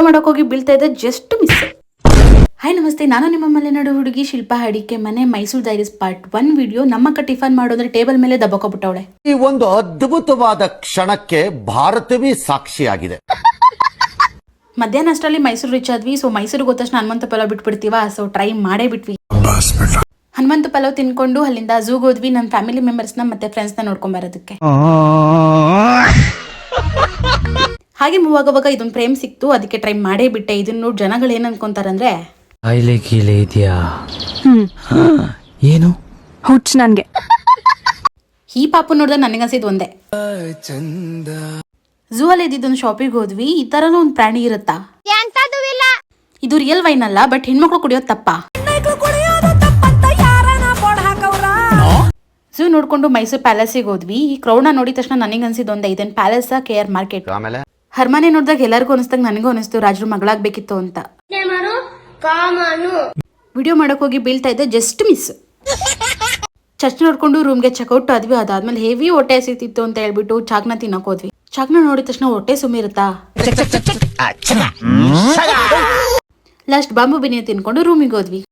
ಮಾಡೋಕೋಗಿ ಬೀಳ್ತಾ ಇದ್ದೆ, just miss. Hi ನಮಸ್ತೆ, ನಾನು ನಿಮ್ಮ ಮಲೆನಾಡು ಹುಡುಗಿ ಶಿಲ್ಪಾ ಅಡಿಕೆ ಮನೆ ಮೈಸೂರು ಡೈರೀಸ್ ಪಾರ್ಟ್ 1 ವಿಡಿಯೋ. ನಮ್ಮಕ್ಕ ಟಿಫನ್ ಮಾಡೋದ್ರೆ ಟೇಬಲ್ ಮೇಲೆ ದಬ್ಬಕೊಬಿಟ್ಟವಳೆ. ಈ ಒಂದು ಅದ್ಭುತವಾದ ಕ್ಷಣಕ್ಕೆ ಭಾರತವೇ ಸಾಕ್ಷಿಯಾಗಿದೆ. ಮಧ್ಯಾಹ್ನ ಅಷ್ಟರಲ್ಲಿ ಮೈಸೂರು ರೀಚ್ ಆದ್ವಿ. ಸೊ ಮೈಸೂರಿಗೆ ಹೋದ ತಕ್ಷಣ ಹನುಮಂತ ಪಲಾವ್ ಬಿಟ್ಬಿಡ್ತೀವ, ಸೊ ಟ್ರೈ ಮಾಡೇ ಬಿಟ್ವಿ. ಹನುಮಂತ ಪಲಾವ್ ತಿನ್ಕೊಂಡು ಅಲ್ಲಿಂದ ಝೂಗ್ ಹೋದ್ವಿ, ನನ್ನ ಫ್ಯಾಮಿಲಿ ಮೆಂಬರ್ಸ್ನ ಮತ್ತೆ ಫ್ರೆಂಡ್ಸ್ನ ನೋಡ್ಕೊಂಡ್ ಬರೋದಕ್ಕೆ. ಹಾಗೆ ಮೂವಾಗವಾಗ ಇದೊಂದು ಪ್ರೇಮ್ ಸಿಕ್ತು, ಅದಕ್ಕೆ ಟ್ರೈ ಮಾಡೇ ಬಿಟ್ಟೆ. ಇದನ್ನ ನೋಡಿ ಜನಗಳು ಏನ್ ಅನ್ಕೊಂತಾರಂದ್ರೆ ಏನು ಹುಚ್ಚ ನನ್ಗೆ. ಈ ಪಾಪು ನೋಡಿದ್ರೆ ನನಗನ್ಸಿದ್ ಒಂದೇ, ಝೂ ಅಲ್ಲಿ ಇದ್ದಿದ್ದೊಂದು ಶಾಪಿಗೆ ಹೋದ್ವಿ. ಈ ತರನೂ ಒಂದು ಪ್ರಾಣಿ ಇರುತ್ತಾ? ಇದು ರಿಯಲ್ ವೈನ್ ಅಲ್ಲ, ಬಟ್ ಹೆಣ್ಮಕ್ಳು ಕುಡಿಯೋದು ತಪ್ಪ. ಝೂ ನೋಡ್ಕೊಂಡು ಮೈಸೂರು ಪ್ಯಾಲೇಸಿಗೆ ಹೋದ್ವಿ. ಈ ಕ್ರೌಡ್ನ ನೋಡಿದ ತಕ್ಷಣ ನನಗನ್ಸಿದ್ ಒಂದೇ, ಇದೇನ್ ಪ್ಯಾಲೇಸ್ KR ಮಾರ್ಕೆಟ್. ಹರ್ಮನೆ ನೋಡಿದಾಗ ಎಲ್ಲರಿಗೂ ಅನಿಸ್ದಾಗ ನನಗೂ ಅನಿಸ್ತು ರಾಜರು ಮಗಳಾಗ್ಬೇಕಿತ್ತು ಅಂತ. ವಿಡಿಯೋ ಮಾಡಕ್ ಹೋಗಿ ಬೀಳ್ತಾ ಇದ್ದೆ, ಜಸ್ಟ್ ಮಿಸ್. ಚರ್ಚ್ ನೋಡ್ಕೊಂಡು ರೂಮ್ಗೆ ಚೆಕ್ಔಟ್ ಆದ್ವಿ. ಅದಾದ್ಮೇಲೆ ಹೆವಿ ಹೊಟ್ಟೆ ಸಿಗ್ತಿತ್ತು ಅಂತ ಹೇಳ್ಬಿಟ್ಟು ಚಾಕ್ನ ತಿನ್ನಕ್ ಹೋದ್ವಿ. ಚಾಕ್ನ ನೋಡಿದ ತಕ್ಷಣ ಹೊಟ್ಟೆ ಸುಮ್ಮಿರುತ್ತಾ? ಲಾಸ್ಟ್ ಬಾಂಬು ಬಿರಿಯಾನಿ ತಿನ್ಕೊಂಡು ರೂಮಿಗೆ ಹೋದ್ವಿ.